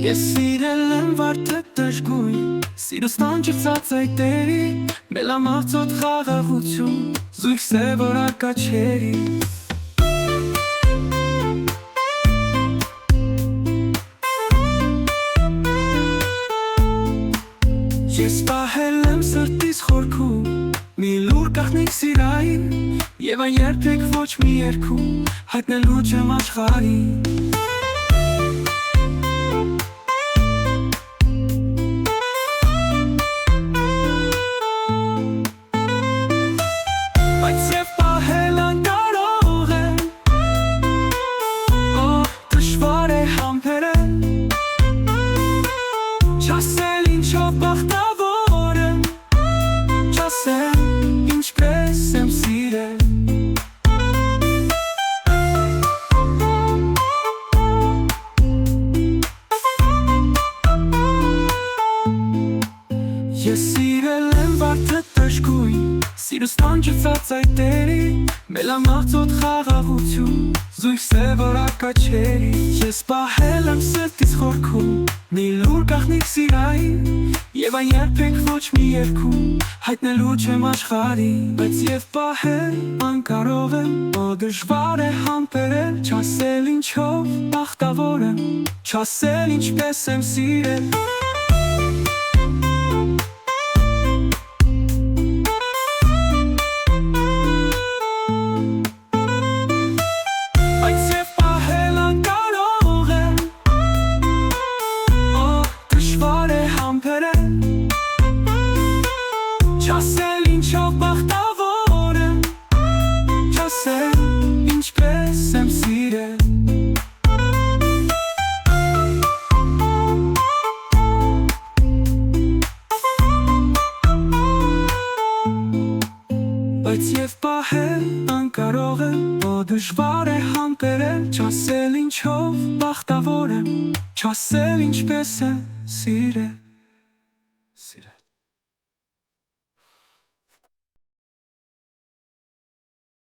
Ես սիրել եմ վարդը դժգույն, սիրուս տանջված այտերի, մելամաղձոտ խաղաղություն, զույգ սևոր արկաչերի։ Ես պահել եմ սրտիս խորքում, մի լուր գաղտնիք սիրային, և այն երբեք ոչ մի երգում, հայտնելու չեմ աշխարհին։ Բայց և պահել անկարող եմ, դժվար է համբերել, չասել ինչով բախտավոր եմ, չասել ինչպես եմ սիրել։ Ես սիրել եմ վարդը դժգույն, սիրուս տանջված այտերի, մելամաղձոտ խաղաղություն, զույգ սևոր արկաչերի։ Ես պահել եմ սրտիս խորքում, մի լուր գաղտնիք սիրային, և այն երբեք ոչ մի երգում, հայտնելու չեմ աշխարհին։ Բայց և պահել անկարող եմ, դժվար է համբերել, չասել ինչով բախտավոր եմ, չասել ինչպես եմ սիրել։ Չասել ինչով բախտավոր եմ, չասել ինչպես եմ սիրել։ Բայց և պահել անկարող եմ, դժվար է համբերել, չասել ինչով բախտավոր եմ, չասել ինչպես եմ սիրել։